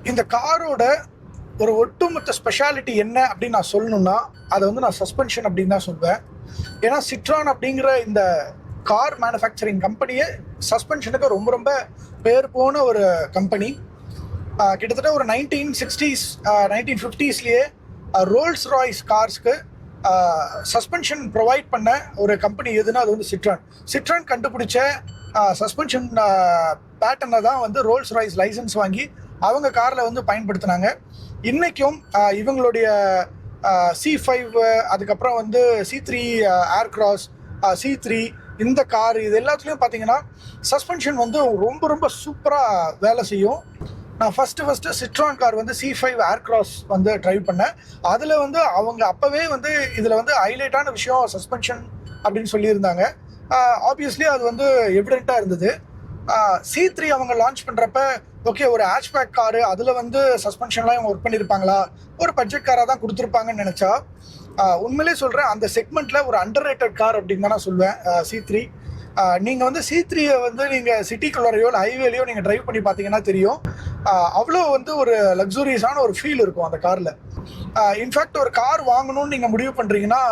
இந்த காரோட ஒரு ஒட்டுமொத்த ஸ்பெஷாலிட்டி என்ன அப்படின்னு நான் சொல்லணும்னா அதை வந்து நான் சஸ்பென்ஷன் அப்படின்னு தான் சொல்வேன். ஏன்னா சிட்ரான் அப்படிங்கிற இந்த கார் மேனுஃபேக்சரிங் கம்பெனியே சஸ்பென்ஷனுக்கு ரொம்ப ரொம்ப பேர் போன ஒரு கம்பெனி. கிட்டத்தட்ட ஒரு 1960s 1950ஸ்லேயே ரோல்ஸ் ராய்ஸ் கார்ஸ்க்கு சஸ்பென்ஷன் ப்ரொவைட் பண்ண ஒரு கம்பெனி எதுனா அது வந்து சிட்ரான் கண்டுபிடிச்ச சஸ்பென்ஷன் பேட்டர்னை தான் வந்து ரோல்ஸ் ராய்ஸ் லைசன்ஸ் வாங்கி அவங்க காரில் வந்து பயன்படுத்தினாங்க. இன்றைக்கும் இவங்களுடைய C5 அதுக்கப்புறம் வந்து C3 ஏர்க்ராஸ் C3 இந்த கார் இது எல்லாத்துலேயும் பார்த்தீங்கன்னா சஸ்பென்ஷன் வந்து ரொம்ப ரொம்ப சூப்பராக வேலை செய்யும். நான் ஃபஸ்ட்டு சிட்ரான் கார் வந்து C5 ஏர்க்ராஸ் வந்து ட்ரைவ் பண்ணேன். அதில் வந்து அவங்க அப்போவே வந்து இதில் வந்து ஹைலைட்டான விஷயம் சஸ்பென்ஷன் அப்படின்னு சொல்லியிருந்தாங்க. ஆப்வியஸ்லி அது வந்து எவிடெண்ட்டாக இருந்தது. C3 அவங்க லான்ச் பண்ணுறப்ப ஓகே ஒரு ஹேட்ச்பேக் காரு அதில் வந்து சஸ்பென்ஷன்லாம் இவங்க ஒர்க் பண்ணியிருப்பாங்களா, ஒரு பட்ஜெட் காராக தான் கொடுத்துருப்பாங்கன்னு நினச்சா உண்மையிலே சொல்கிறேன் அந்த செக்மெண்ட்டில் ஒரு அண்டர் ரேட்டட் கார் அப்படின்னு தான் நான் சொல்வேன் C3. நீங்கள் வந்து C3 வந்து நீங்கள் சிட்டிக்குள்ளரையோ இல்லை ஹைவேலையோ நீங்கள் ட்ரைவ் பண்ணி பார்த்தீங்கன்னா தெரியும், அவ்வளோ வந்து ஒரு லக்ஸூரியஸான ஒரு ஃபீல் இருக்கும் அந்த காரில். இன்ஃபேக்ட் ஒரு கார் வாங்கணும்னு நீங்கள் முடிவு பண்ணுறீங்கன்னா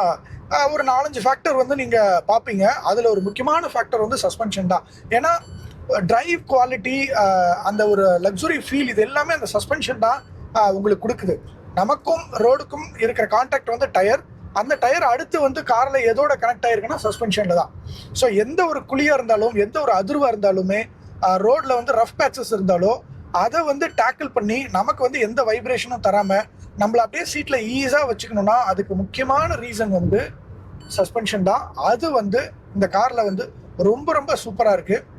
ஒரு 4-5 ஃபேக்டர் வந்து நீங்கள் பார்ப்பீங்க. அதில் ஒரு முக்கியமான ஃபேக்டர் வந்து சஸ்பென்ஷன் தான். ஏன்னா டிரைவ் குவாலிட்டி, அந்த ஒரு லக்ஸுரி ஃபீல், இது எல்லாமே அந்த சஸ்பென்ஷன் தான் உங்களுக்கு கொடுக்குது. நமக்கும் ரோடுக்கும் இருக்கிற கான்டாக்ட் வந்து டயர், அந்த டயர் அடுத்து வந்து காரில் எதோட கனெக்ட் ஆகிருக்குன்னா சஸ்பென்ஷனில் தான். ஸோ எந்த ஒரு குழியாக இருந்தாலும் எந்த ஒரு அதிர்வாக இருந்தாலுமே ரோடில் வந்து ரஃப் பேட்சஸ் இருந்தாலோ அதை வந்து டேக்கிள் பண்ணி நமக்கு வந்து எந்த வைப்ரேஷனும் தராமல் நம்மளை அப்படியே சீட்டில் ஈஸியாக வச்சுக்கணும்னா அதுக்கு முக்கியமான ரீசன் வந்து சஸ்பென்ஷன் தான். அது வந்து இந்த காரில் வந்து ரொம்ப ரொம்ப சூப்பராக இருக்குது.